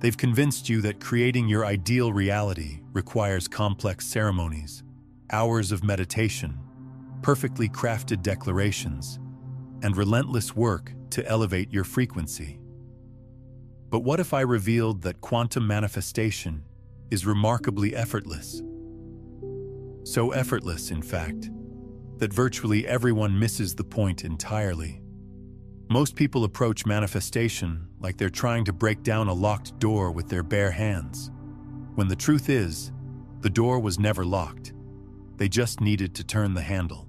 They've convinced you that creating your ideal reality requires complex ceremonies, hours of meditation, perfectly crafted declarations, and relentless work to elevate your frequency. But what if I revealed that quantum manifestation is remarkably effortless? So effortless, in fact, that virtually everyone misses the point entirely. Most people approach manifestation like they're trying to break down a locked door with their bare hands, when the truth is, the door was never locked. They just needed to turn the handle.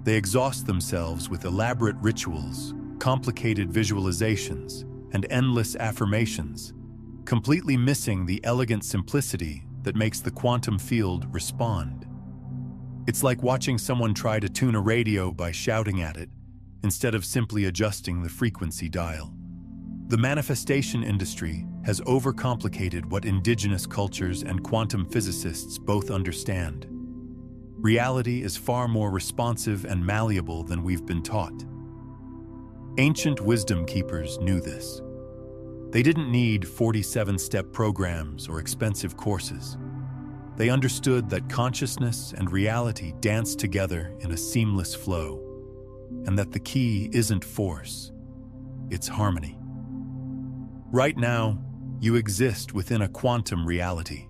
They exhaust themselves with elaborate rituals, complicated visualizations, and endless affirmations, completely missing the elegant simplicity that makes the quantum field respond. It's like watching someone try to tune a radio by shouting at it, instead of simply adjusting the frequency dial. The manifestation industry has overcomplicated what indigenous cultures and quantum physicists both understand. Reality is far more responsive and malleable than we've been taught. Ancient wisdom keepers knew this. They didn't need 47-step programs or expensive courses. They understood that consciousness and reality dance together in a seamless flow, and that the key isn't force, it's harmony. Right now, you exist within a quantum reality,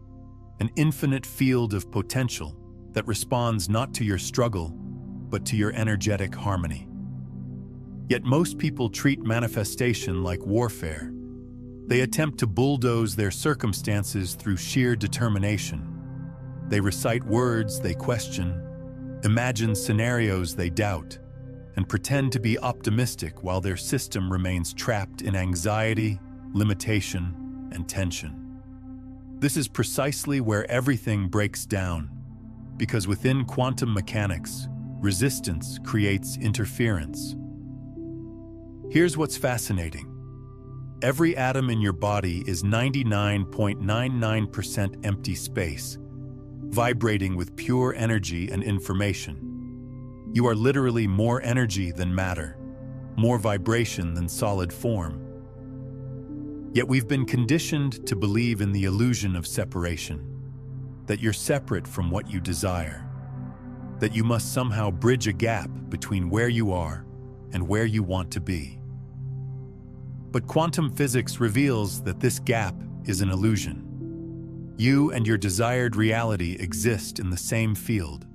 an infinite field of potential that responds not to your struggle, but to your energetic harmony. Yet most people treat manifestation like warfare. They attempt to bulldoze their circumstances through sheer determination. They recite words they question, imagine scenarios they doubt, and pretend to be optimistic while their system remains trapped in anxiety, limitation, and tension. This is precisely where everything breaks down, because within quantum mechanics, resistance creates interference. Here's what's fascinating. Every atom in your body is 99.99% empty space, vibrating with pure energy and information. You are literally more energy than matter, more vibration than solid form. Yet we've been conditioned to believe in the illusion of separation, that you're separate from what you desire, that you must somehow bridge a gap between where you are and where you want to be. But quantum physics reveals that this gap is an illusion. You and your desired reality exist in the same field,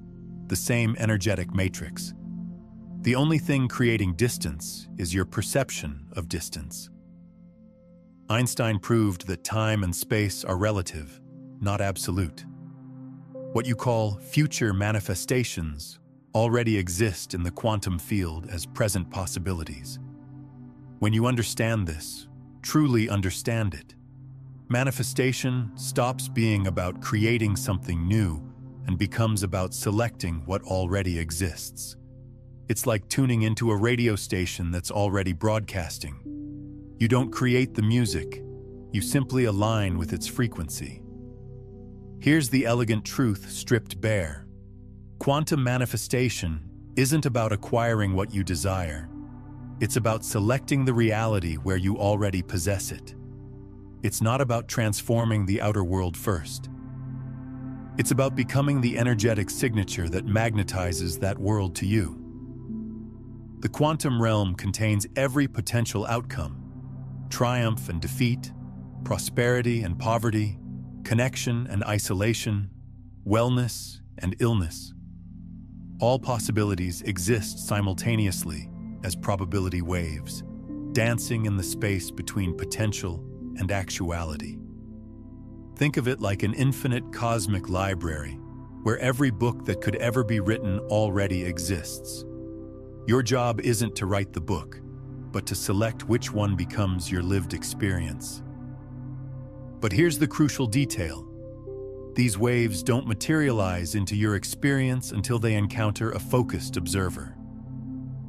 the same energetic matrix. The only thing creating distance is your perception of distance. Einstein proved that time and space are relative, not absolute. What you call future manifestations already exist in the quantum field as present possibilities. When you understand this, truly understand it, manifestation stops being about creating something new and becomes about selecting what already exists. It's like tuning into a radio station that's already broadcasting. You don't create the music, you simply align with its frequency. Here's the elegant truth stripped bare. Quantum manifestation isn't about acquiring what you desire. It's about selecting the reality where you already possess it. It's not about transforming the outer world first. It's about becoming the energetic signature that magnetizes that world to you. The quantum realm contains every potential outcome: triumph and defeat, prosperity and poverty, connection and isolation, wellness and illness. All possibilities exist simultaneously as probability waves, dancing in the space between potential and actuality. Think of it like an infinite cosmic library, where every book that could ever be written already exists. Your job isn't to write the book, but to select which one becomes your lived experience. But here's the crucial detail. These waves don't materialize into your experience until they encounter a focused observer.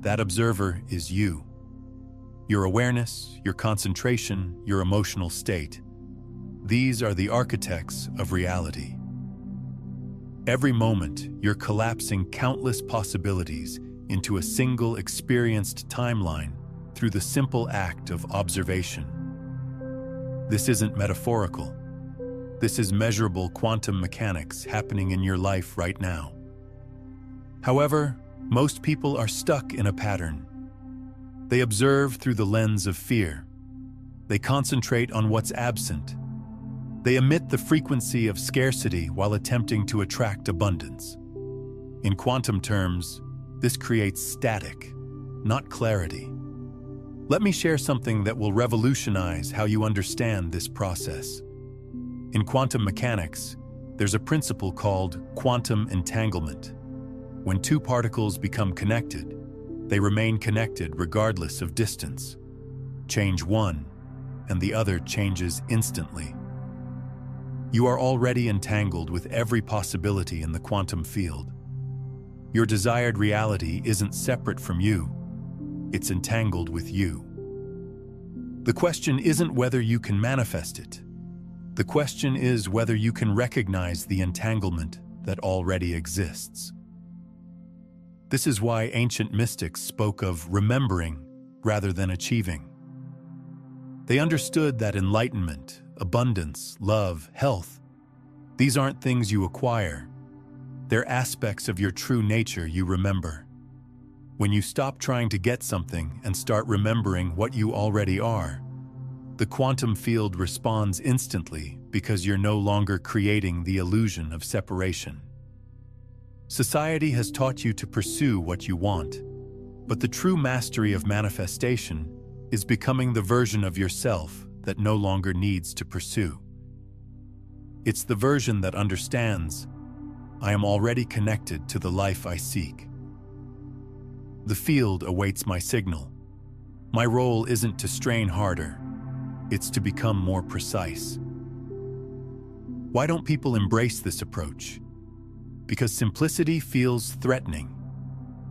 That observer is you. Your awareness, your concentration, your emotional state. These are the architects of reality. Every moment, you're collapsing countless possibilities into a single experienced timeline through the simple act of observation. This isn't metaphorical. This is measurable quantum mechanics happening in your life right now. However, most people are stuck in a pattern. They observe through the lens of fear. They concentrate on what's absent. They emit the frequency of scarcity while attempting to attract abundance. In quantum terms, this creates static, not clarity. Let me share something that will revolutionize how you understand this process. In quantum mechanics, there's a principle called quantum entanglement. When two particles become connected, they remain connected regardless of distance. Change one, and the other changes instantly. You are already entangled with every possibility in the quantum field. Your desired reality isn't separate from you. It's entangled with you. The question isn't whether you can manifest it. The question is whether you can recognize the entanglement that already exists. This is why ancient mystics spoke of remembering rather than achieving. They understood that enlightenment, abundance, love, health, these aren't things you acquire. They're aspects of your true nature you remember. When you stop trying to get something and start remembering what you already are, the quantum field responds instantly because you're no longer creating the illusion of separation. Society has taught you to pursue what you want, but the true mastery of manifestation is becoming the version of yourself that no longer needs to pursue. It's the version that understands, I am already connected to the life I seek. The field awaits my signal. My role isn't to strain harder, it's to become more precise. Why don't people embrace this approach? Because simplicity feels threatening.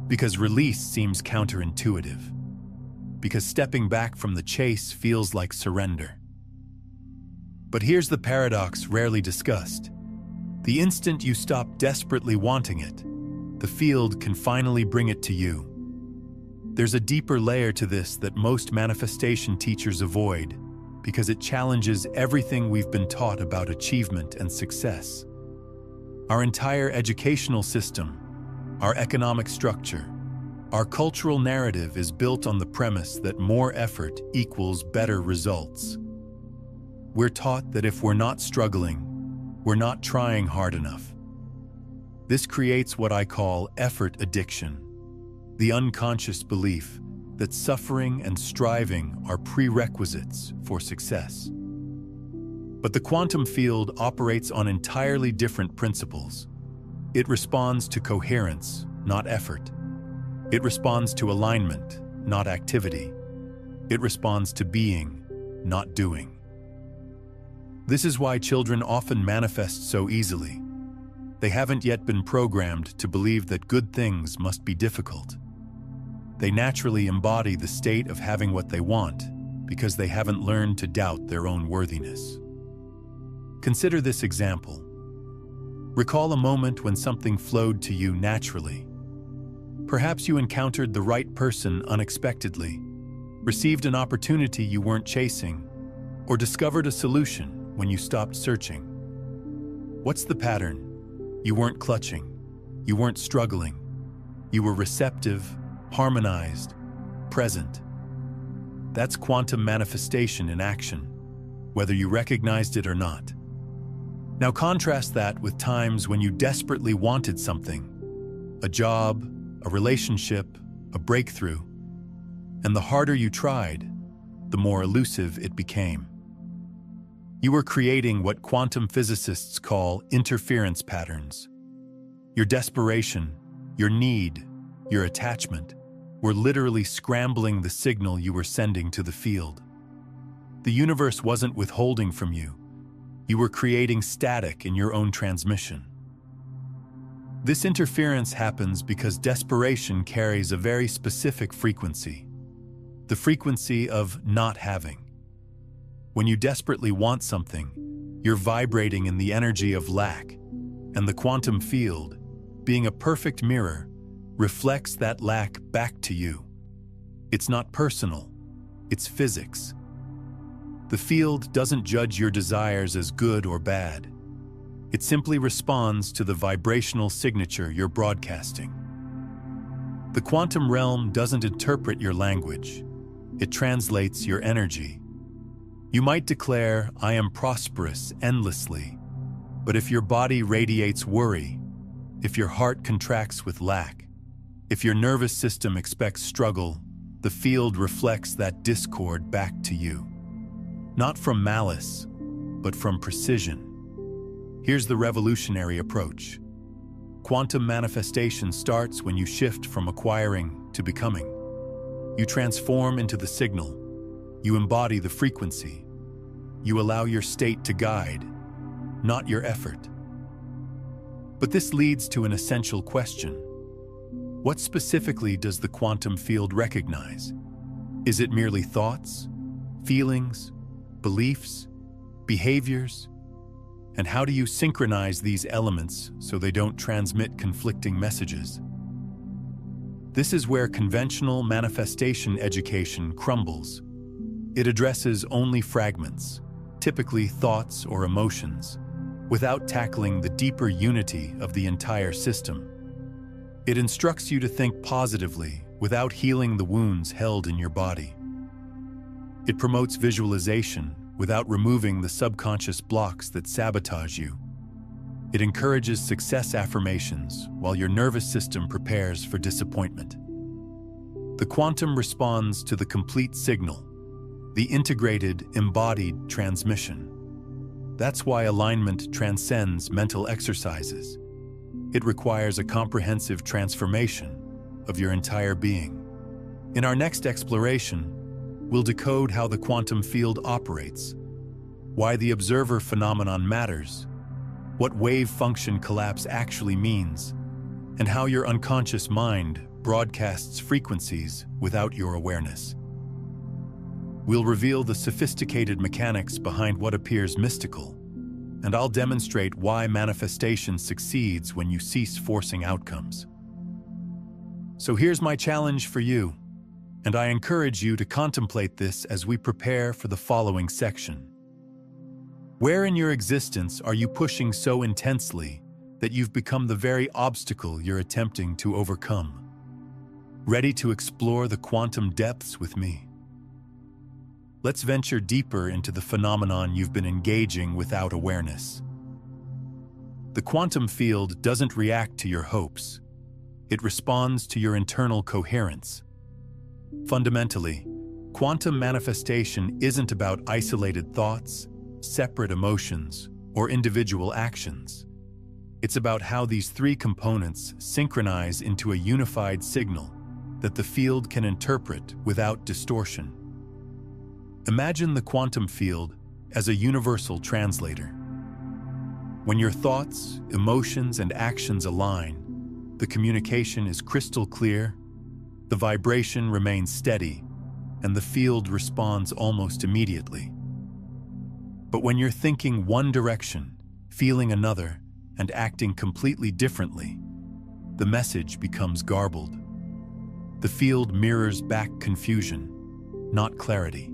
Because release seems counterintuitive. Because stepping back from the chase feels like surrender. But here's the paradox rarely discussed. The instant you stop desperately wanting it, the field can finally bring it to you. There's a deeper layer to this that most manifestation teachers avoid because it challenges everything we've been taught about achievement and success. Our entire educational system, our economic structure, our cultural narrative is built on the premise that more effort equals better results. We're taught that if we're not struggling, we're not trying hard enough. This creates what I call effort addiction, the unconscious belief that suffering and striving are prerequisites for success. But the quantum field operates on entirely different principles. It responds to coherence, not effort. It responds to alignment, not activity. It responds to being, not doing. This is why children often manifest so easily. They haven't yet been programmed to believe that good things must be difficult. They naturally embody the state of having what they want because they haven't learned to doubt their own worthiness. Consider this example. Recall a moment when something flowed to you naturally. Perhaps you encountered the right person unexpectedly, received an opportunity you weren't chasing, or discovered a solution when you stopped searching. What's the pattern? You weren't clutching. You weren't struggling. You were receptive, harmonized, present. That's quantum manifestation in action, whether you recognized it or not. Now contrast that with times when you desperately wanted something, a job, a relationship, a breakthrough, and the harder you tried, the more elusive it became. You were creating what quantum physicists call interference patterns. Your desperation, your need, your attachment were literally scrambling the signal you were sending to the field. The universe wasn't withholding from you. You were creating static in your own transmission. This interference happens because desperation carries a very specific frequency, the frequency of not having. When you desperately want something, you're vibrating in the energy of lack, and the quantum field, being a perfect mirror, reflects that lack back to you. It's not personal, it's physics. The field doesn't judge your desires as good or bad. It simply responds to the vibrational signature you're broadcasting. The quantum realm doesn't interpret your language. It translates your energy. You might declare, "I am prosperous," endlessly, but if your body radiates worry, if your heart contracts with lack, if your nervous system expects struggle, the field reflects that discord back to you. Not from malice, but from precision. Here's the revolutionary approach. Quantum manifestation starts when you shift from acquiring to becoming. You transform into the signal. You embody the frequency. You allow your state to guide, not your effort. But this leads to an essential question. What specifically does the quantum field recognize? Is it merely thoughts, feelings, beliefs, behaviors? And how do you synchronize these elements so they don't transmit conflicting messages? This is where conventional manifestation education crumbles. It addresses only fragments, typically thoughts or emotions, without tackling the deeper unity of the entire system. It instructs you to think positively without healing the wounds held in your body. It promotes visualization without removing the subconscious blocks that sabotage you. It encourages success affirmations while your nervous system prepares for disappointment. The quantum responds to the complete signal, the integrated, embodied transmission. That's why alignment transcends mental exercises. It requires a comprehensive transformation of your entire being. In our next exploration, we'll decode how the quantum field operates, why the observer phenomenon matters, what wave function collapse actually means, and how your unconscious mind broadcasts frequencies without your awareness. We'll reveal the sophisticated mechanics behind what appears mystical, and I'll demonstrate why manifestation succeeds when you cease forcing outcomes. So here's my challenge for you, and I encourage you to contemplate this as we prepare for the following section. Where in your existence are you pushing so intensely that you've become the very obstacle you're attempting to overcome? Ready to explore the quantum depths with me? Let's venture deeper into the phenomenon you've been engaging without awareness. The quantum field doesn't react to your hopes. It responds to your internal coherence. Fundamentally, quantum manifestation isn't about isolated thoughts, separate emotions, or individual actions. It's about how these three components synchronize into a unified signal that the field can interpret without distortion. Imagine the quantum field as a universal translator. When your thoughts, emotions, and actions align, the communication is crystal clear, the vibration remains steady, and the field responds almost immediately. But when you're thinking one direction, feeling another, and acting completely differently, the message becomes garbled. The field mirrors back confusion, not clarity.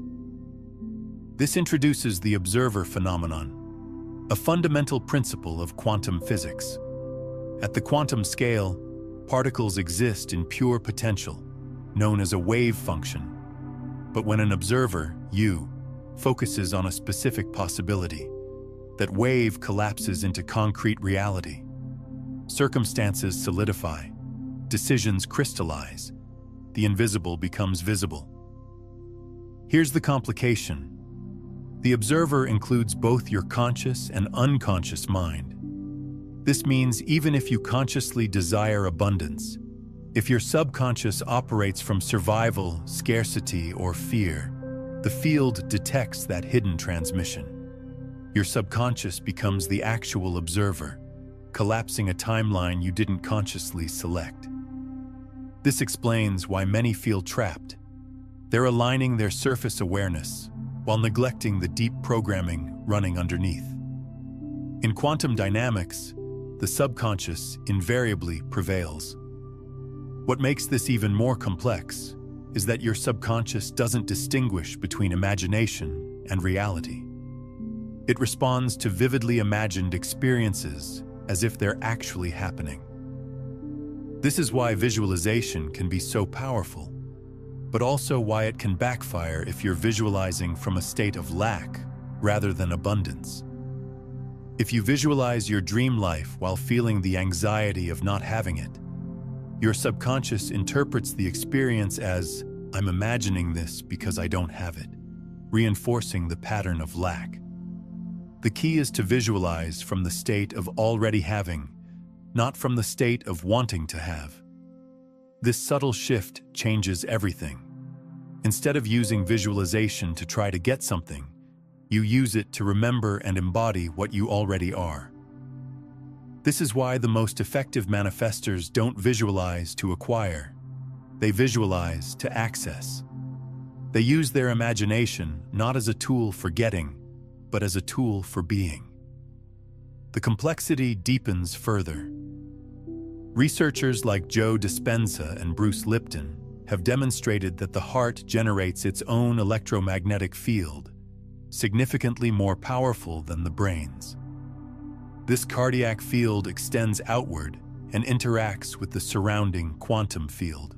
This introduces the observer phenomenon, a fundamental principle of quantum physics. At the quantum scale, particles exist in pure potential, known as a wave function. But when an observer, you, focuses on a specific possibility, that wave collapses into concrete reality. Circumstances solidify, decisions crystallize, the invisible becomes visible. Here's the complication. The observer includes both your conscious and unconscious mind. This means even if you consciously desire abundance, if your subconscious operates from survival, scarcity, or fear, the field detects that hidden transmission. Your subconscious becomes the actual observer, collapsing a timeline you didn't consciously select. This explains why many feel trapped. They're aligning their surface awareness while neglecting the deep programming running underneath. In quantum dynamics, the subconscious invariably prevails. What makes this even more complex is that your subconscious doesn't distinguish between imagination and reality. It responds to vividly imagined experiences as if they're actually happening. This is why visualization can be so powerful, but also why it can backfire if you're visualizing from a state of lack rather than abundance. If you visualize your dream life while feeling the anxiety of not having it, your subconscious interprets the experience as, "I'm imagining this because I don't have it," reinforcing the pattern of lack. The key is to visualize from the state of already having, not from the state of wanting to have. This subtle shift changes everything. Instead of using visualization to try to get something, you use it to remember and embody what you already are. This is why the most effective manifestors don't visualize to acquire. They visualize to access. They use their imagination not as a tool for getting, but as a tool for being. The complexity deepens further. Researchers like Joe Dispenza and Bruce Lipton have demonstrated that the heart generates its own electromagnetic field, significantly more powerful than the brain's. This cardiac field extends outward and interacts with the surrounding quantum field.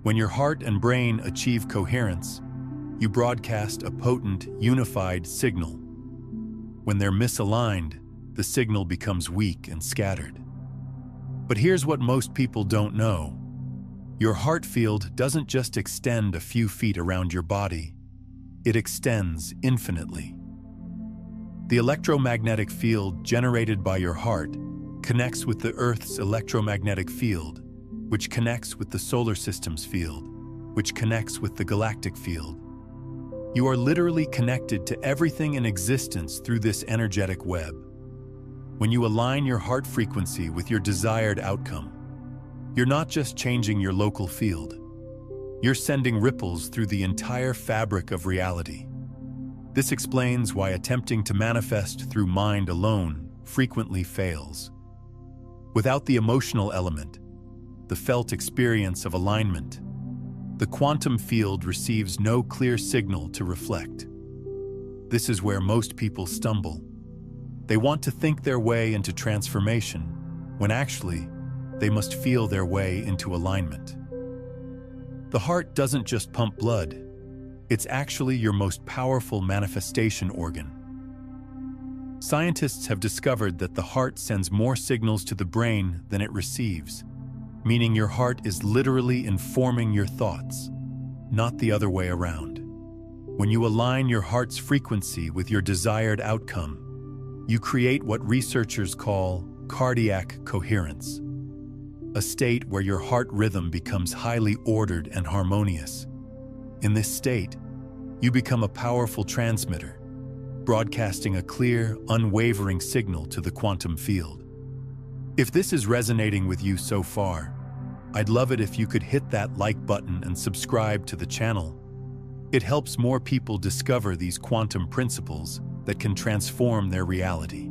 When your heart and brain achieve coherence, you broadcast a potent, unified signal. When they're misaligned, the signal becomes weak and scattered. But here's what most people don't know. Your heart field doesn't just extend a few feet around your body, it extends infinitely. The electromagnetic field generated by your heart connects with the Earth's electromagnetic field, which connects with the solar system's field, which connects with the galactic field. You are literally connected to everything in existence through this energetic web. When you align your heart frequency with your desired outcome, you're not just changing your local field. You're sending ripples through the entire fabric of reality. This explains why attempting to manifest through mind alone frequently fails. Without the emotional element, the felt experience of alignment, the quantum field receives no clear signal to reflect. This is where most people stumble. They want to think their way into transformation, when actually, they must feel their way into alignment. The heart doesn't just pump blood, it's actually your most powerful manifestation organ. Scientists have discovered that the heart sends more signals to the brain than it receives, meaning your heart is literally informing your thoughts, not the other way around. When you align your heart's frequency with your desired outcome, you create what researchers call cardiac coherence, a state where your heart rhythm becomes highly ordered and harmonious. In this state, you become a powerful transmitter, broadcasting a clear, unwavering signal to the quantum field. If this is resonating with you so far, I'd love it if you could hit that like button and subscribe to the channel. It helps more people discover these quantum principles that can transform their reality.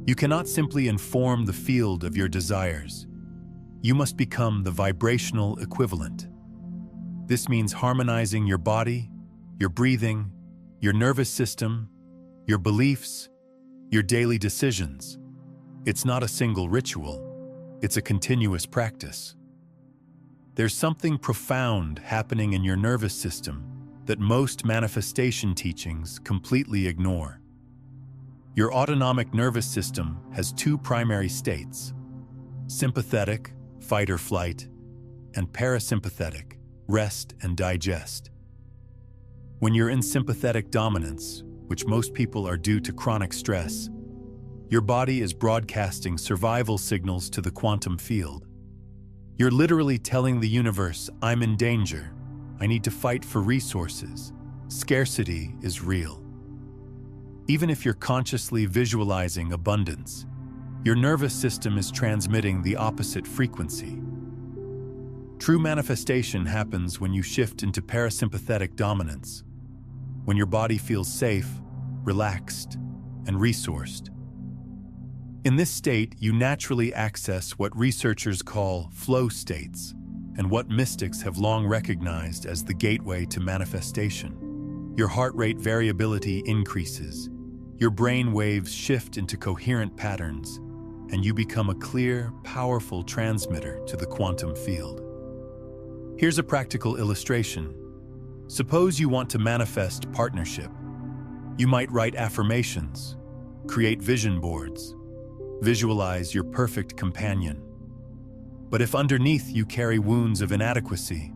You cannot simply inform the field of your desires. You must become the vibrational equivalent. This means harmonizing your body, your breathing, your nervous system, your beliefs, your daily decisions. It's not a single ritual, it's a continuous practice. There's something profound happening in your nervous system that most manifestation teachings completely ignore. Your autonomic nervous system has two primary states: sympathetic, fight or flight, and parasympathetic, rest and digest. When you're in sympathetic dominance, which most people are due to chronic stress, your body is broadcasting survival signals to the quantum field. You're literally telling the universe, "I'm in danger. I need to fight for resources. Scarcity is real." Even if you're consciously visualizing abundance, your nervous system is transmitting the opposite frequency. True manifestation happens when you shift into parasympathetic dominance, when your body feels safe, relaxed, and resourced. In this state, you naturally access what researchers call flow states, and what mystics have long recognized as the gateway to manifestation. Your heart rate variability increases, your brain waves shift into coherent patterns, and you become a clear, powerful transmitter to the quantum field. Here's a practical illustration. Suppose you want to manifest partnership. You might write affirmations, create vision boards, visualize your perfect companion. But if underneath you carry wounds of inadequacy,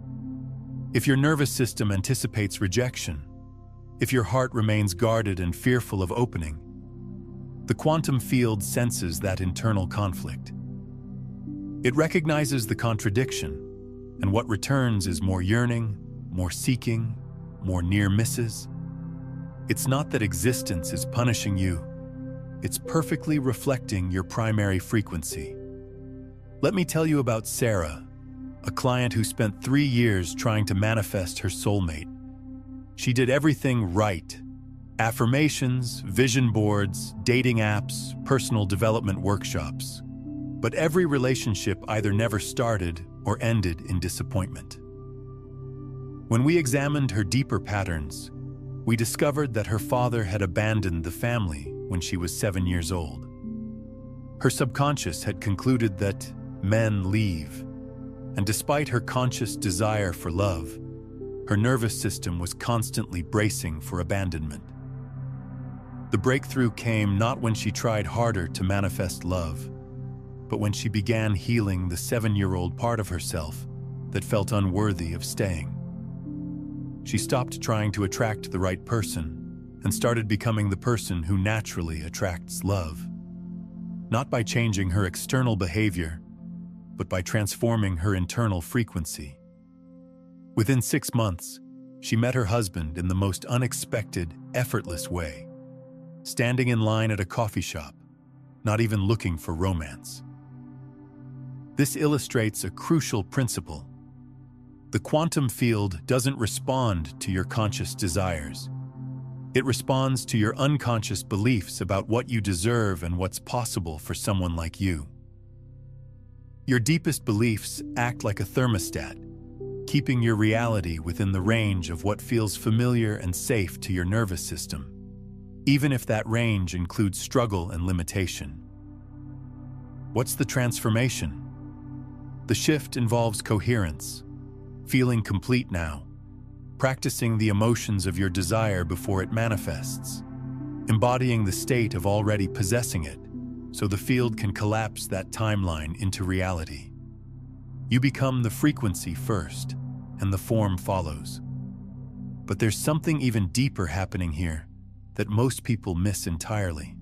if your nervous system anticipates rejection, if your heart remains guarded and fearful of opening, the quantum field senses that internal conflict. It recognizes the contradiction, and what returns is more yearning, more seeking, more near misses. It's not that existence is punishing you. It's perfectly reflecting your primary frequency. Let me tell you about Sarah, a client who spent 3 years trying to manifest her soulmate. She did everything right: affirmations, vision boards, dating apps, personal development workshops. But every relationship either never started or ended in disappointment. When we examined her deeper patterns, we discovered that her father had abandoned the family when she was 7 years old. Her subconscious had concluded that men leave, and despite her conscious desire for love, her nervous system was constantly bracing for abandonment. The breakthrough came not when she tried harder to manifest love, but when she began healing the 7-year-old part of herself that felt unworthy of staying. She stopped trying to attract the right person and started becoming the person who naturally attracts love. Not by changing her external behavior, but by transforming her internal frequency. Within 6 months, she met her husband in the most unexpected, effortless way, standing in line at a coffee shop, not even looking for romance. This illustrates a crucial principle. The quantum field doesn't respond to your conscious desires. It responds to your unconscious beliefs about what you deserve and what's possible for someone like you. Your deepest beliefs act like a thermostat, keeping your reality within the range of what feels familiar and safe to your nervous system, even if that range includes struggle and limitation. What's the transformation? The shift involves coherence, feeling complete now, practicing the emotions of your desire before it manifests, embodying the state of already possessing it, so the field can collapse that timeline into reality. You become the frequency first, and the form follows. But there's something even deeper happening here that most people miss entirely.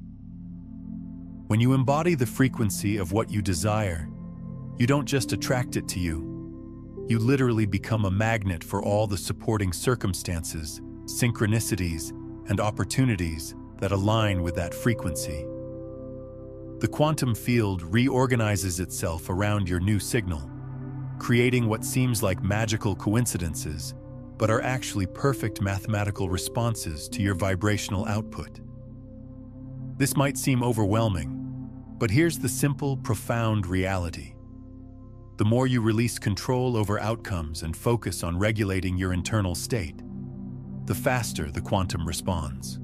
When you embody the frequency of what you desire, you don't just attract it to you. You literally become a magnet for all the supporting circumstances, synchronicities, and opportunities that align with that frequency. The quantum field reorganizes itself around your new signal, creating what seems like magical coincidences, but are actually perfect mathematical responses to your vibrational output. This might seem overwhelming, but here's the simple, profound reality. The more you release control over outcomes and focus on regulating your internal state, the faster the quantum responds.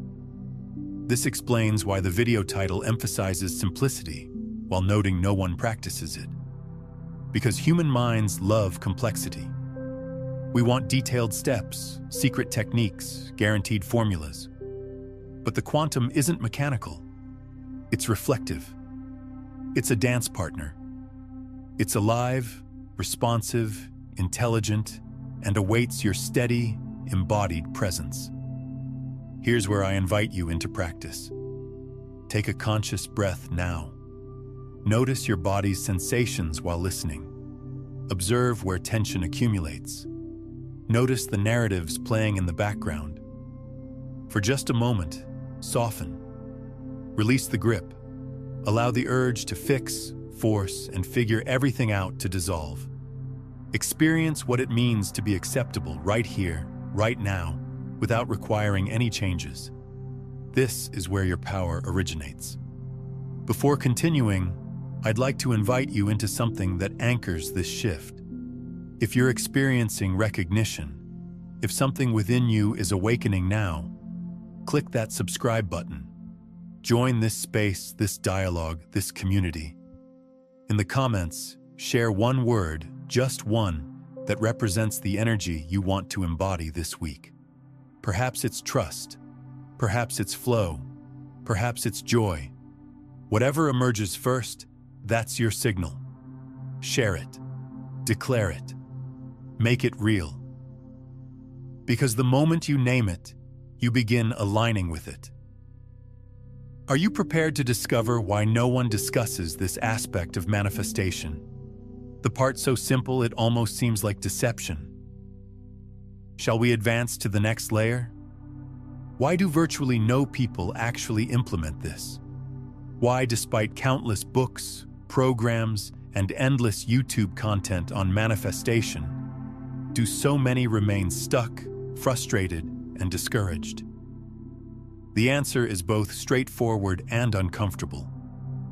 This explains why the video title emphasizes simplicity while noting no one practices it. Because human minds love complexity. We want detailed steps, secret techniques, guaranteed formulas. But the quantum isn't mechanical. It's reflective. It's a dance partner. It's alive, responsive, intelligent, and awaits your steady, embodied presence. Here's where I invite you into practice. Take a conscious breath now. Notice your body's sensations while listening. Observe where tension accumulates. Notice the narratives playing in the background. For just a moment, soften. Release the grip. Allow the urge to fix, force, and figure everything out to dissolve. Experience what it means to be acceptable right here, right now, without requiring any changes. This is where your power originates. Before continuing, I'd like to invite you into something that anchors this shift. If you're experiencing recognition, If something within you is awakening now, click that subscribe button. Join this space, this dialogue, this community. In the comments, share one word, just one, that represents the energy you want to embody this week. Perhaps it's trust, perhaps it's flow, perhaps it's joy. Whatever emerges first, that's your signal. Share it, declare it, make it real. Because the moment you name it, you begin aligning with it. Are you prepared to discover why no one discusses this aspect of manifestation? The part so simple it almost seems like deception. Shall we advance to the next layer? Why do virtually no people actually implement this? Why, despite countless books, programs, and endless YouTube content on manifestation, do so many remain stuck, frustrated, and discouraged? The answer is both straightforward and uncomfortable,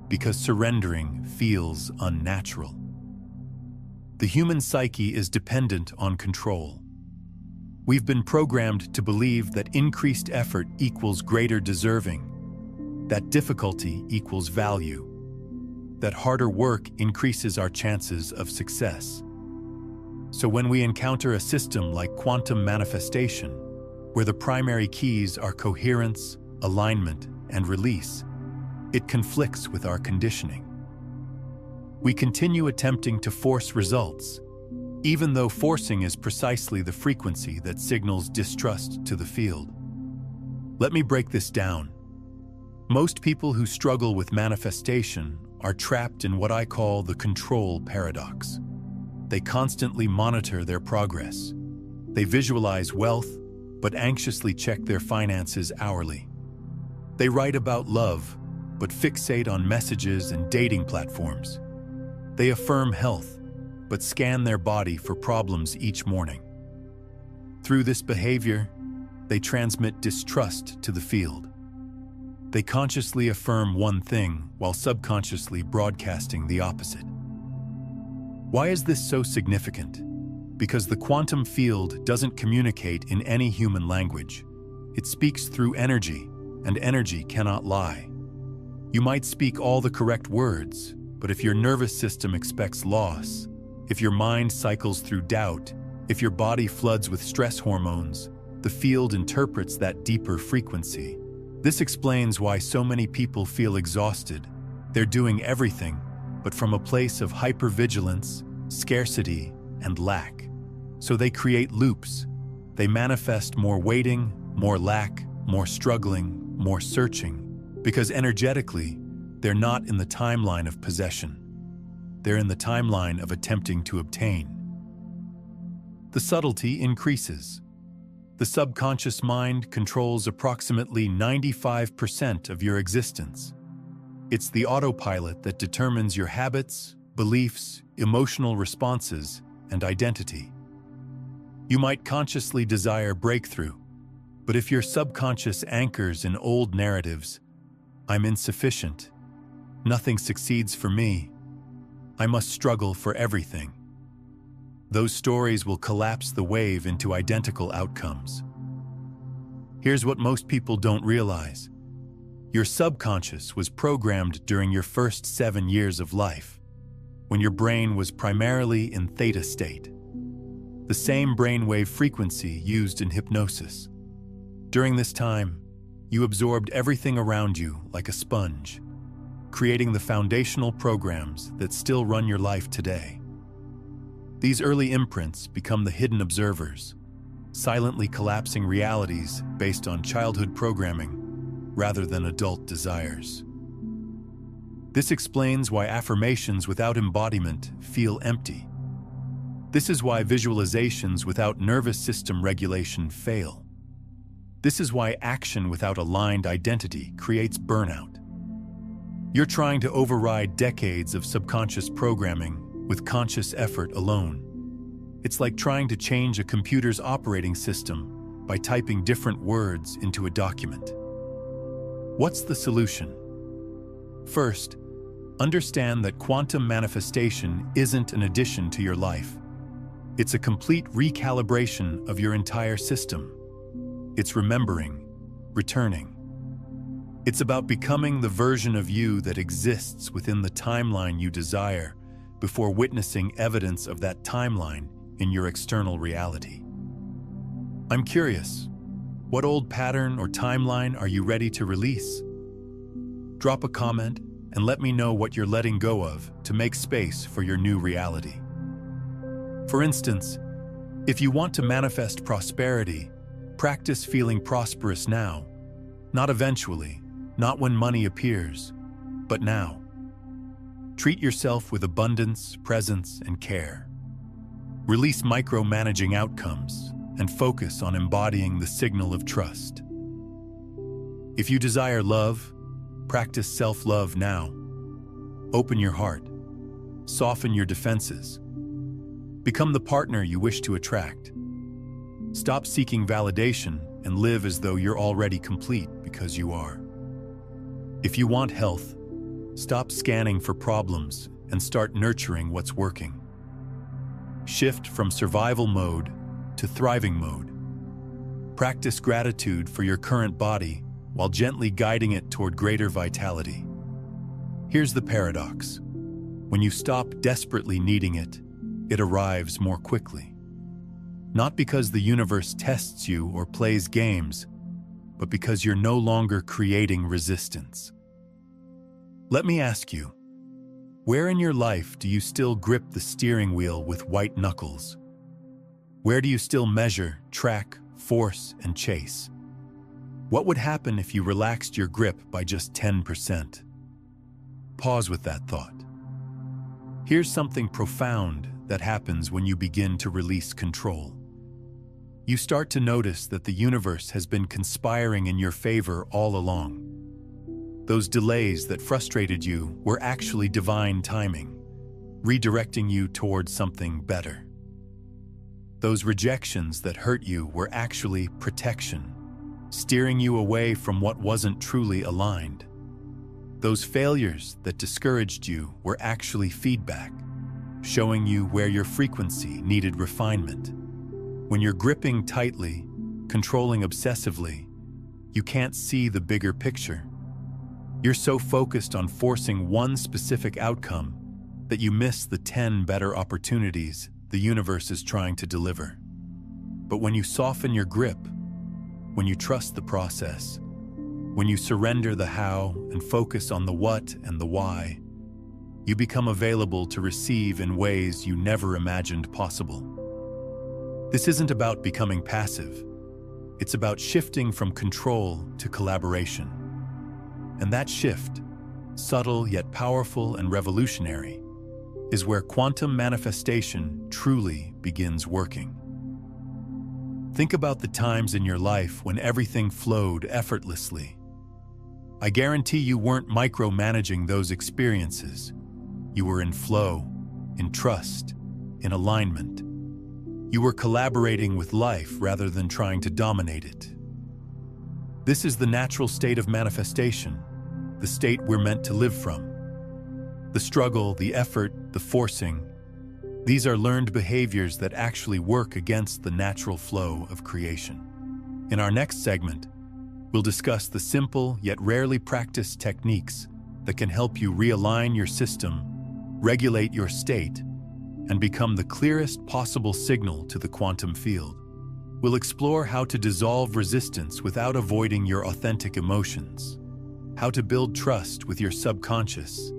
because surrendering feels unnatural. The human psyche is dependent on control. We've been programmed to believe that increased effort equals greater deserving, that difficulty equals value, that harder work increases our chances of success. So when we encounter a system like quantum manifestation, where the primary keys are coherence, alignment, and release, it conflicts with our conditioning. We continue attempting to force results, even though forcing is precisely the frequency that signals distrust to the field. Let me break this down. Most people who struggle with manifestation are trapped in what I call the control paradox. They constantly monitor their progress. They visualize wealth, but anxiously check their finances hourly. They write about love, but fixate on messages and dating platforms. They affirm health, but scan their body for problems each morning. Through this behavior, they transmit distrust to the field. They consciously affirm one thing while subconsciously broadcasting the opposite. Why is this so significant? Because the quantum field doesn't communicate in any human language. It speaks through energy, and energy cannot lie. You might speak all the correct words, but if your nervous system expects loss, if your mind cycles through doubt, if your body floods with stress hormones, the field interprets that deeper frequency. This explains why so many people feel exhausted. They're doing everything, but from a place of hypervigilance, scarcity, and lack. So they create loops. They manifest more waiting, more lack, more struggling, more searching, because energetically, they're not in the timeline of possession. They're in the timeline of attempting to obtain. The subtlety increases. The subconscious mind controls approximately 95% of your existence. It's the autopilot that determines your habits, beliefs, emotional responses, and identity. You might consciously desire breakthrough, but if your subconscious anchors in old narratives, I'm insufficient, nothing succeeds for me, I must struggle for everything, those stories will collapse the wave into identical outcomes. Here's what most people don't realize. Your subconscious was programmed during your first 7 years of life, when your brain was primarily in theta state, the same brainwave frequency used in hypnosis. During this time, you absorbed everything around you like a sponge, creating the foundational programs that still run your life today. These early imprints become the hidden observers, silently collapsing realities based on childhood programming rather than adult desires. This explains why affirmations without embodiment feel empty. This is why visualizations without nervous system regulation fail. This is why action without aligned identity creates burnout. You're trying to override decades of subconscious programming with conscious effort alone. It's like trying to change a computer's operating system by typing different words into a document. What's the solution? First, understand that quantum manifestation isn't an addition to your life. It's a complete recalibration of your entire system. It's remembering, returning. It's about becoming the version of you that exists within the timeline you desire before witnessing evidence of that timeline in your external reality. I'm curious, what old pattern or timeline are you ready to release? Drop a comment and let me know what you're letting go of to make space for your new reality. For instance, if you want to manifest prosperity, practice feeling prosperous now, not eventually, not when money appears, but now. Treat yourself with abundance, presence, and care. Release micromanaging outcomes and focus on embodying the signal of trust. If you desire love, practice self-love now. Open your heart. Soften your defenses. Become the partner you wish to attract. Stop seeking validation and live as though you're already complete because you are. If you want health, stop scanning for problems and start nurturing what's working. Shift from survival mode to thriving mode. Practice gratitude for your current body while gently guiding it toward greater vitality. Here's the paradox. When you stop desperately needing it, it arrives more quickly. Not because the universe tests you or plays games, but because you're no longer creating resistance. Let me ask you, where in your life do you still grip the steering wheel with white knuckles? Where do you still measure, track, force, and chase? What would happen if you relaxed your grip by just 10%? Pause with that thought. Here's something profound that happens when you begin to release control. You start to notice that the universe has been conspiring in your favor all along. Those delays that frustrated you were actually divine timing, redirecting you towards something better. Those rejections that hurt you were actually protection, steering you away from what wasn't truly aligned. Those failures that discouraged you were actually feedback, showing you where your frequency needed refinement. When you're gripping tightly, controlling obsessively, you can't see the bigger picture. You're so focused on forcing one specific outcome that you miss the 10 better opportunities the universe is trying to deliver. But when you soften your grip, when you trust the process, when you surrender the how and focus on the what and the why, you become available to receive in ways you never imagined possible. This isn't about becoming passive. It's about shifting from control to collaboration. And that shift, subtle yet powerful and revolutionary, is where quantum manifestation truly begins working. Think about the times in your life when everything flowed effortlessly. I guarantee you weren't micromanaging those experiences. You were in flow, in trust, in alignment. You were collaborating with life rather than trying to dominate it. This is the natural state of manifestation, the state we're meant to live from. The struggle, the effort, the forcing, these are learned behaviors that actually work against the natural flow of creation. In our next segment, we'll discuss the simple yet rarely practiced techniques that can help you realign your system, regulate your state, and become the clearest possible signal to the quantum field. We'll explore how to dissolve resistance without avoiding your authentic emotions, how to build trust with your subconscious,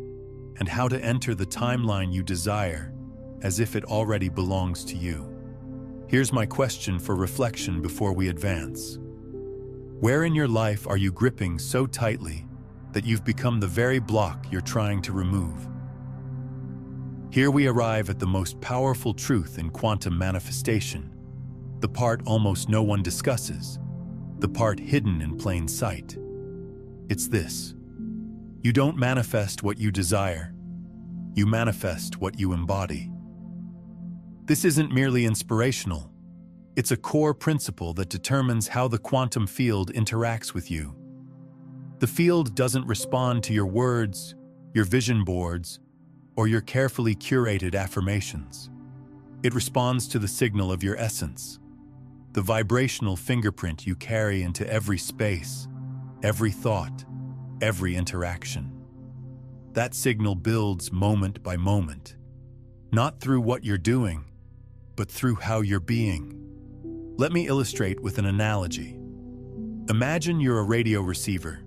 and how to enter the timeline you desire as if it already belongs to you. Here's my question for reflection before we advance. Where in your life are you gripping so tightly that you've become the very block you're trying to remove? Here we arrive at the most powerful truth in quantum manifestation, the part almost no one discusses, the part hidden in plain sight. It's this: you don't manifest what you desire, you manifest what you embody. This isn't merely inspirational. It's a core principle that determines how the quantum field interacts with you. The field doesn't respond to your words, your vision boards, or your carefully curated affirmations. It responds to the signal of your essence, the vibrational fingerprint you carry into every space, every thought, every interaction. That signal builds moment by moment, not through what you're doing, but through how you're being. Let me illustrate with an analogy. Imagine you're a radio receiver.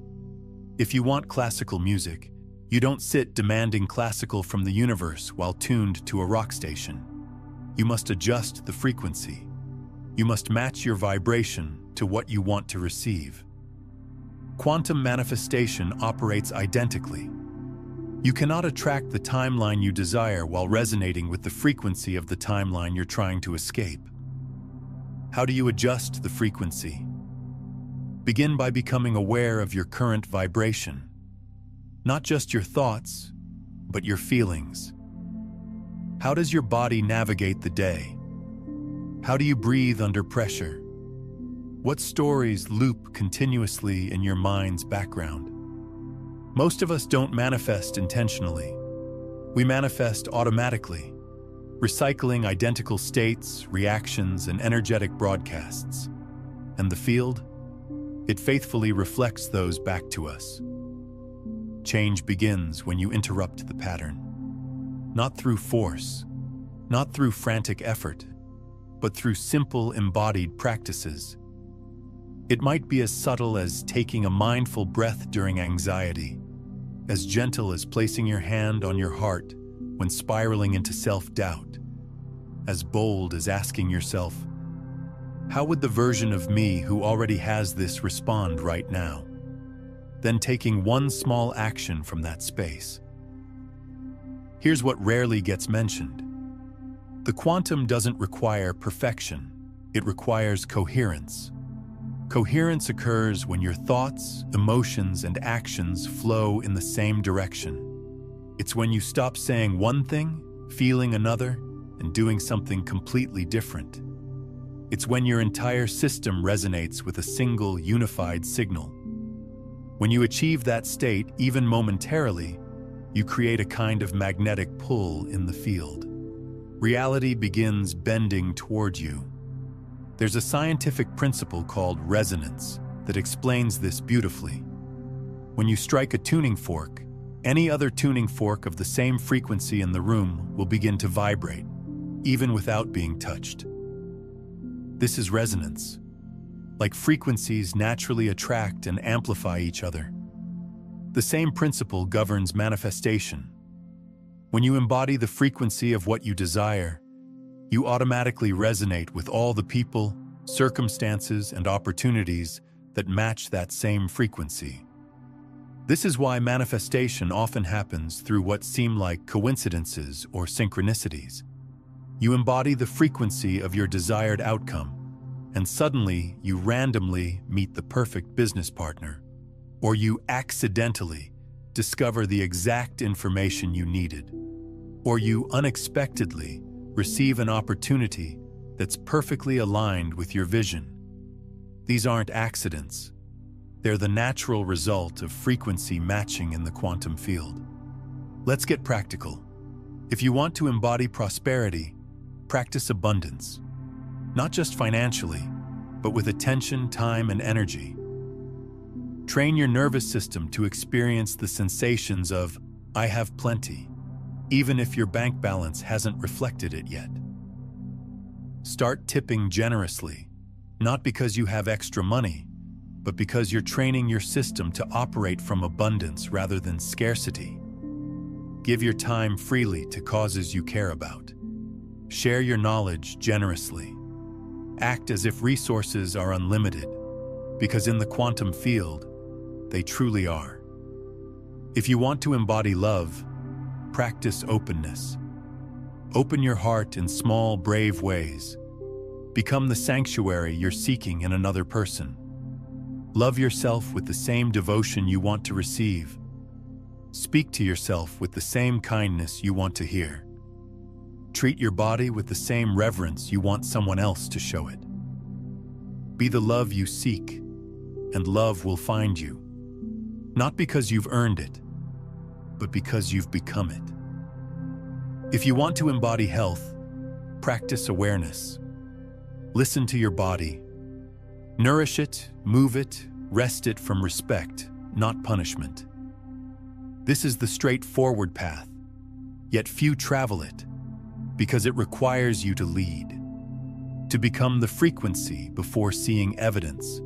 If you want classical music, you don't sit demanding classical from the universe while tuned to a rock station. You must adjust the frequency. You must match your vibration to what you want to receive. Quantum manifestation operates identically. You cannot attract the timeline you desire while resonating with the frequency of the timeline you're trying to escape. How do you adjust the frequency? Begin by becoming aware of your current vibration. Not just your thoughts, but your feelings. How does your body navigate the day? How do you breathe under pressure? What stories loop continuously in your mind's background? Most of us don't manifest intentionally. We manifest automatically, recycling identical states, reactions, and energetic broadcasts. And the field? It faithfully reflects those back to us. Change begins when you interrupt the pattern. Not through force, not through frantic effort, but through simple embodied practices. It might be as subtle as taking a mindful breath during anxiety, as gentle as placing your hand on your heart when spiraling into self-doubt, as bold as asking yourself, how would the version of me who already has this respond right now? Then taking one small action from that space. Here's what rarely gets mentioned. The quantum doesn't require perfection. It requires coherence. Coherence occurs when your thoughts, emotions, and actions flow in the same direction. It's when you stop saying one thing, feeling another, and doing something completely different. It's when your entire system resonates with a single, unified signal. When you achieve that state, even momentarily, you create a kind of magnetic pull in the field. Reality begins bending toward you. There's a scientific principle called resonance that explains this beautifully. When you strike a tuning fork, any other tuning fork of the same frequency in the room will begin to vibrate, even without being touched. This is resonance. Like frequencies naturally attract and amplify each other. The same principle governs manifestation. When you embody the frequency of what you desire, you automatically resonate with all the people, circumstances, and opportunities that match that same frequency. This is why manifestation often happens through what seem like coincidences or synchronicities. You embody the frequency of your desired outcome, and suddenly you randomly meet the perfect business partner, or you accidentally discover the exact information you needed, or you unexpectedly receive an opportunity that's perfectly aligned with your vision. These aren't accidents. They're the natural result of frequency matching in the quantum field. Let's get practical. If you want to embody prosperity, practice abundance. Not just financially, but with attention, time, and energy. Train your nervous system to experience the sensations of, I have plenty, even if your bank balance hasn't reflected it yet. Start tipping generously, not because you have extra money, but because you're training your system to operate from abundance rather than scarcity. Give your time freely to causes you care about. Share your knowledge generously. Act as if resources are unlimited, because in the quantum field, they truly are. If you want to embody love, practice openness. Open your heart in small, brave ways. Become the sanctuary you're seeking in another person. Love yourself with the same devotion you want to receive. Speak to yourself with the same kindness you want to hear. Treat your body with the same reverence you want someone else to show it. Be the love you seek, and love will find you. Not because you've earned it, but because you've become it. If you want to embody health, practice awareness. Listen to your body. Nourish it, move it, rest it from respect, not punishment. This is the straightforward path, yet few travel it, because it requires you to lead, to become the frequency before seeing evidence,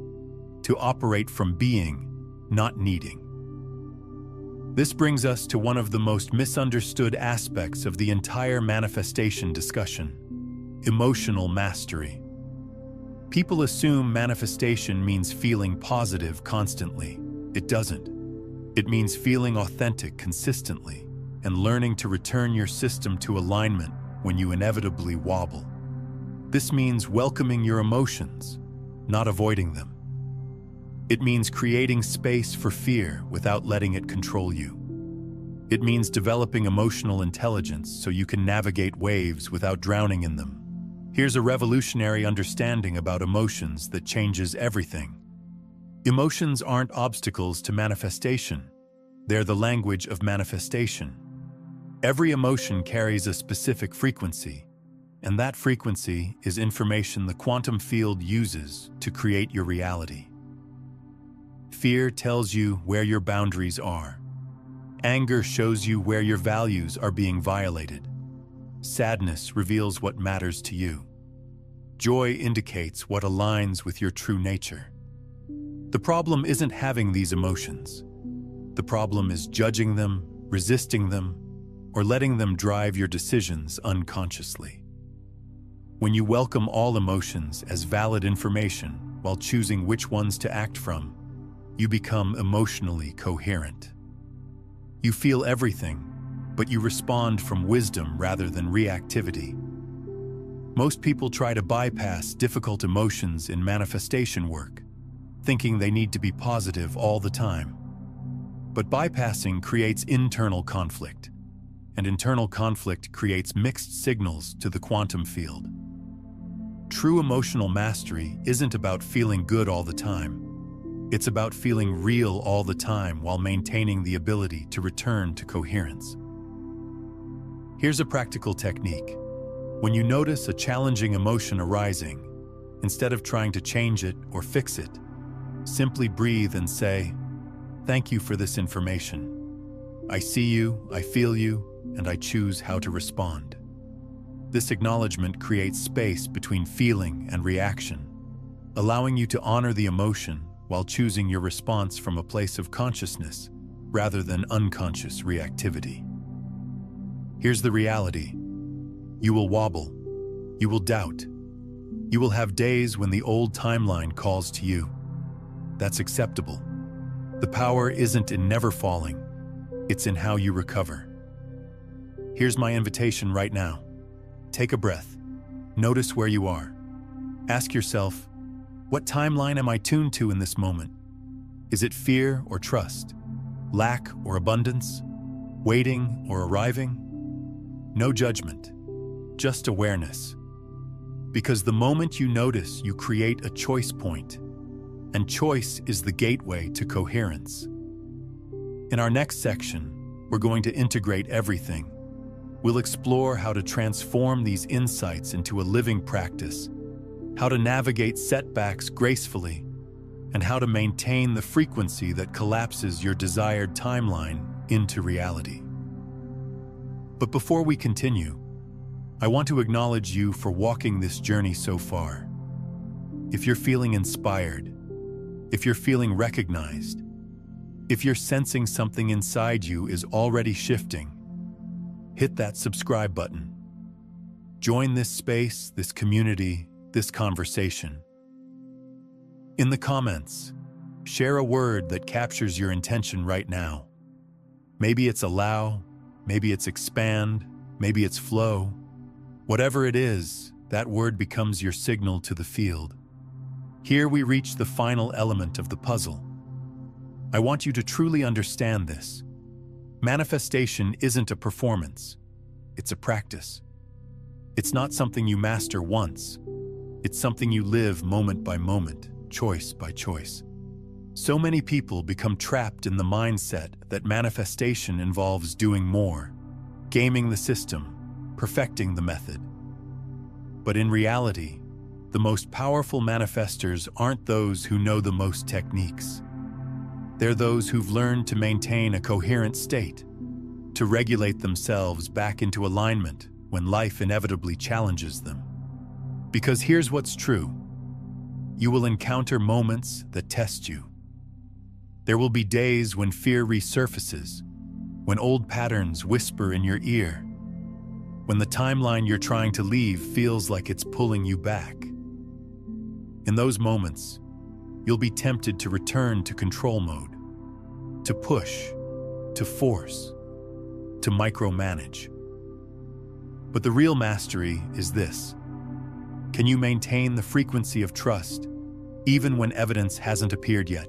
to operate from being, not needing. This brings us to one of the most misunderstood aspects of the entire manifestation discussion: emotional mastery. People assume manifestation means feeling positive constantly. It doesn't. It means feeling authentic consistently and learning to return your system to alignment when you inevitably wobble. This means welcoming your emotions, not avoiding them. It means creating space for fear without letting it control you. It means developing emotional intelligence so you can navigate waves without drowning in them. Here's a revolutionary understanding about emotions that changes everything. Emotions aren't obstacles to manifestation. They're the language of manifestation. Every emotion carries a specific frequency, and that frequency is information the quantum field uses to create your reality. Fear tells you where your boundaries are. Anger shows you where your values are being violated. Sadness reveals what matters to you. Joy indicates what aligns with your true nature. The problem isn't having these emotions. The problem is judging them, resisting them, or letting them drive your decisions unconsciously. When you welcome all emotions as valid information while choosing which ones to act from, you become emotionally coherent. You feel everything, but you respond from wisdom rather than reactivity. Most people try to bypass difficult emotions in manifestation work, thinking they need to be positive all the time. But bypassing creates internal conflict, and internal conflict creates mixed signals to the quantum field. True emotional mastery isn't about feeling good all the time. It's about feeling real all the time while maintaining the ability to return to coherence. Here's a practical technique. When you notice a challenging emotion arising, instead of trying to change it or fix it, simply breathe and say, "Thank you for this information. I see you, I feel you, and I choose how to respond." This acknowledgement creates space between feeling and reaction, allowing you to honor the emotion while choosing your response from a place of consciousness rather than unconscious reactivity. Here's the reality. You will wobble. You will doubt. You will have days when the old timeline calls to you. That's acceptable. The power isn't in never falling. It's in how you recover. Here's my invitation right now. Take a breath. Notice where you are. Ask yourself, what timeline am I tuned to in this moment? Is it fear or trust? Lack or abundance? Waiting or arriving? No judgment, just awareness. Because the moment you notice, you create a choice point, and choice is the gateway to coherence. In our next section, we're going to integrate everything. We'll explore how to transform these insights into a living practice, how to navigate setbacks gracefully, and how to maintain the frequency that collapses your desired timeline into reality. But before we continue, I want to acknowledge you for walking this journey so far. If you're feeling inspired, if you're feeling recognized, if you're sensing something inside you is already shifting, hit that subscribe button. Join this space, this community, this conversation. In the comments, share a word that captures your intention right now. Maybe it's allow, maybe it's expand, maybe it's flow. Whatever it is, that word becomes your signal to the field. Here we reach the final element of the puzzle. I want you to truly understand this. Manifestation isn't a performance. It's a practice. It's not something you master once. It's something you live moment by moment, choice by choice. So many people become trapped in the mindset that manifestation involves doing more, gaming the system, perfecting the method. But in reality, the most powerful manifestors aren't those who know the most techniques. They're those who've learned to maintain a coherent state, to regulate themselves back into alignment when life inevitably challenges them. Because here's what's true. You will encounter moments that test you. There will be days when fear resurfaces, when old patterns whisper in your ear, when the timeline you're trying to leave feels like it's pulling you back. In those moments, you'll be tempted to return to control mode, to push, to force, to micromanage. But the real mastery is this. Can you maintain the frequency of trust, even when evidence hasn't appeared yet?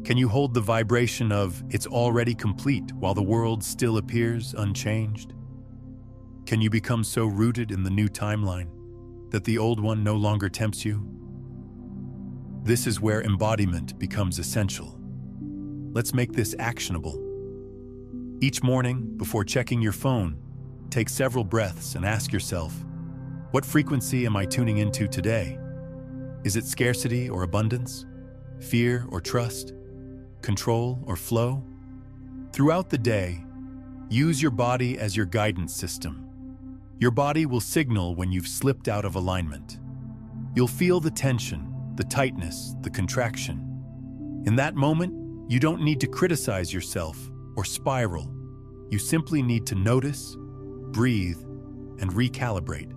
Can you hold the vibration of "it's already complete" while the world still appears unchanged? Can you become so rooted in the new timeline that the old one no longer tempts you? This is where embodiment becomes essential. Let's make this actionable. Each morning, before checking your phone, take several breaths and ask yourself, what frequency am I tuning into today? Is it scarcity or abundance? Fear or trust? Control or flow? Throughout the day, use your body as your guidance system. Your body will signal when you've slipped out of alignment. You'll feel the tension, the tightness, the contraction. In that moment, you don't need to criticize yourself or spiral. You simply need to notice, breathe, and recalibrate.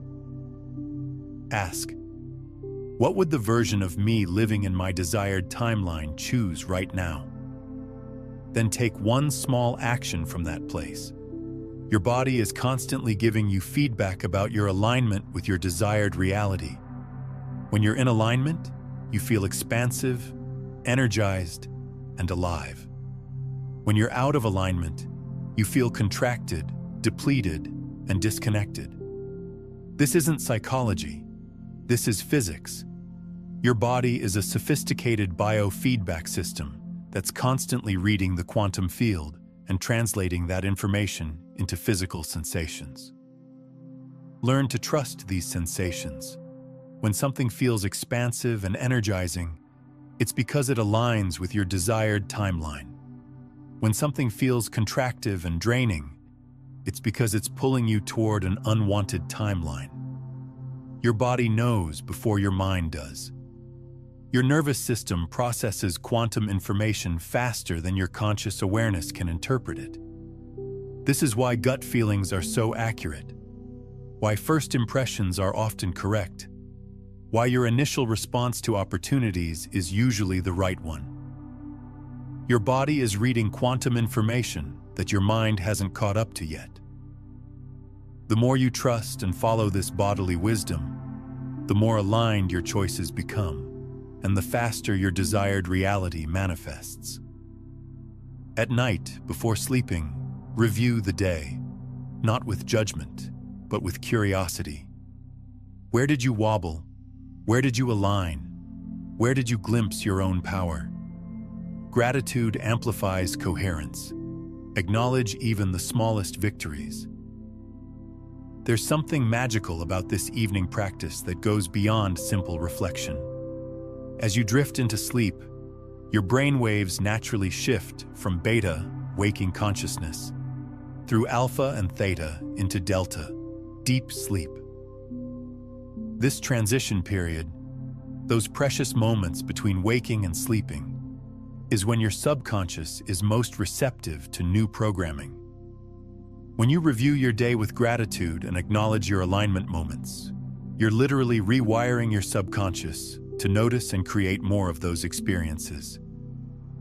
Ask, what would the version of me living in my desired timeline choose right now? Then take one small action from that place. Your body is constantly giving you feedback about your alignment with your desired reality. When you're in alignment, you feel expansive, energized, and alive. When you're out of alignment, you feel contracted, depleted, and disconnected. This isn't psychology. This is physics. Your body is a sophisticated biofeedback system that's constantly reading the quantum field and translating that information into physical sensations. Learn to trust these sensations. When something feels expansive and energizing, it's because it aligns with your desired timeline. When something feels contractive and draining, it's because it's pulling you toward an unwanted timeline. Your body knows before your mind does. Your nervous system processes quantum information faster than your conscious awareness can interpret it. This is why gut feelings are so accurate, why first impressions are often correct, why your initial response to opportunities is usually the right one. Your body is reading quantum information that your mind hasn't caught up to yet. The more you trust and follow this bodily wisdom, the more aligned your choices become, and the faster your desired reality manifests. At night, before sleeping, review the day, not with judgment, but with curiosity. Where did you wobble? Where did you align? Where did you glimpse your own power? Gratitude amplifies coherence. Acknowledge even the smallest victories. There's something magical about this evening practice that goes beyond simple reflection. As you drift into sleep, your brain waves naturally shift from beta, waking consciousness, through alpha and theta into delta, deep sleep. This transition period, those precious moments between waking and sleeping, is when your subconscious is most receptive to new programming. When you review your day with gratitude and acknowledge your alignment moments, you're literally rewiring your subconscious to notice and create more of those experiences.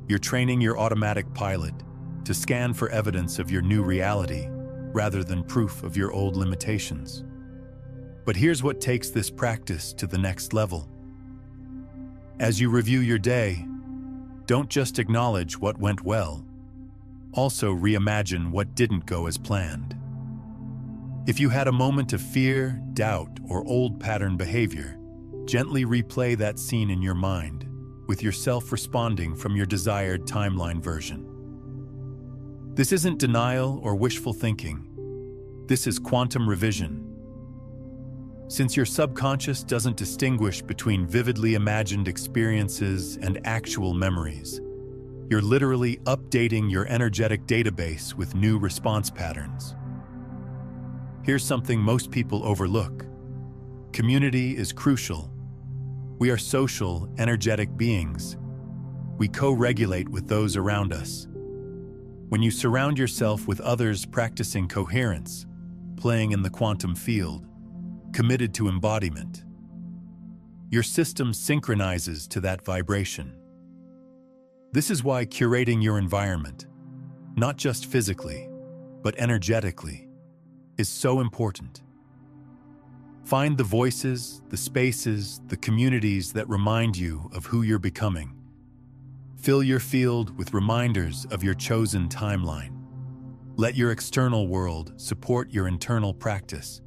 You're training your automatic pilot to scan for evidence of your new reality rather than proof of your old limitations. But here's what takes this practice to the next level. As you review your day, don't just acknowledge what went well. Also reimagine what didn't go as planned. If you had a moment of fear, doubt, or old pattern behavior, gently replay that scene in your mind, with yourself responding from your desired timeline version. This isn't denial or wishful thinking. This is quantum revision. Since your subconscious doesn't distinguish between vividly imagined experiences and actual memories, you're literally updating your energetic database with new response patterns. Here's something most people overlook. Community is crucial. We are social, energetic beings. We co-regulate with those around us. When you surround yourself with others practicing coherence, playing in the quantum field, committed to embodiment, your system synchronizes to that vibration. This is why curating your environment, not just physically, but energetically, is so important. Find the voices, the spaces, the communities that remind you of who you're becoming. Fill your field with reminders of your chosen timeline. Let your external world support your internal practice.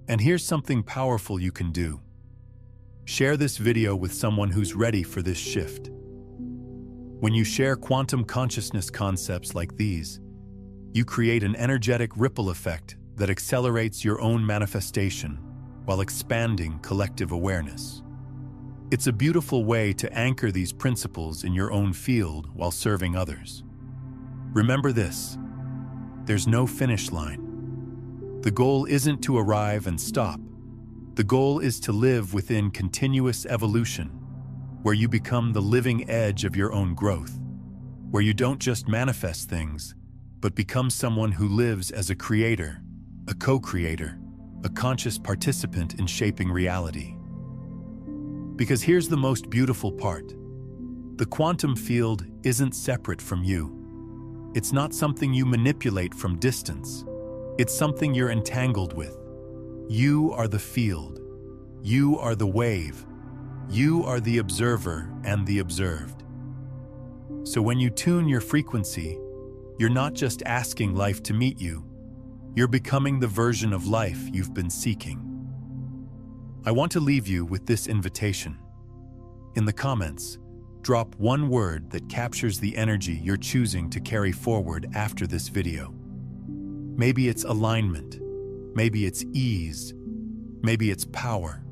And here's something powerful you can do. Share this video with someone who's ready for this shift. When you share quantum consciousness concepts like these, you create an energetic ripple effect that accelerates your own manifestation while expanding collective awareness. It's a beautiful way to anchor these principles in your own field while serving others. Remember this: there's no finish line. The goal isn't to arrive and stop. The goal is to live within continuous evolution, where you become the living edge of your own growth, where you don't just manifest things, but become someone who lives as a creator, a co-creator, a conscious participant in shaping reality. Because here's the most beautiful part. The quantum field isn't separate from you. It's not something you manipulate from distance. It's something you're entangled with. You are the field. You are the wave. You are the observer and the observed. So when you tune your frequency, you're not just asking life to meet you. You're becoming the version of life you've been seeking. I want to leave you with this invitation. In the comments, drop one word that captures the energy you're choosing to carry forward after this video. Maybe it's alignment. Maybe it's ease. Maybe it's power.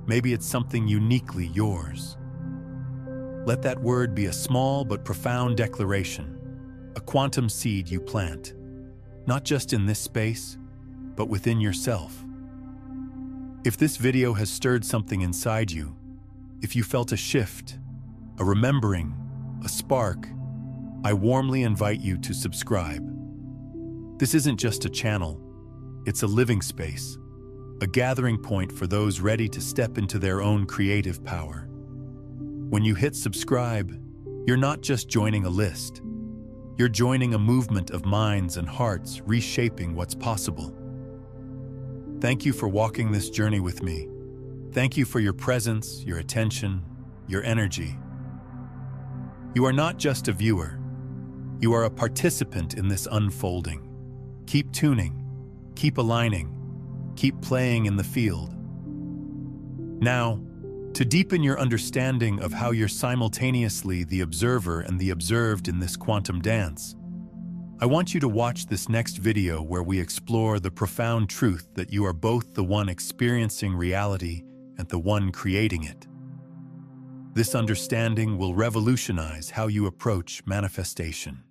Maybe it's something uniquely yours. Let that word be a small but profound declaration, a quantum seed you plant, not just in this space, but within yourself. If this video has stirred something inside you, if you felt a shift, a remembering, a spark, I warmly invite you to subscribe. This isn't just a channel, it's a living space, a gathering point for those ready to step into their own creative power. When you hit subscribe, you're not just joining a list. You're joining a movement of minds and hearts reshaping what's possible. Thank you for walking this journey with me. Thank you for your presence, your attention, your energy. You are not just a viewer. You are a participant in this unfolding. Keep tuning, keep aligning, keep playing in the field. Now, to deepen your understanding of how you're simultaneously the observer and the observed in this quantum dance, I want you to watch this next video where we explore the profound truth that you are both the one experiencing reality and the one creating it. This understanding will revolutionize how you approach manifestation.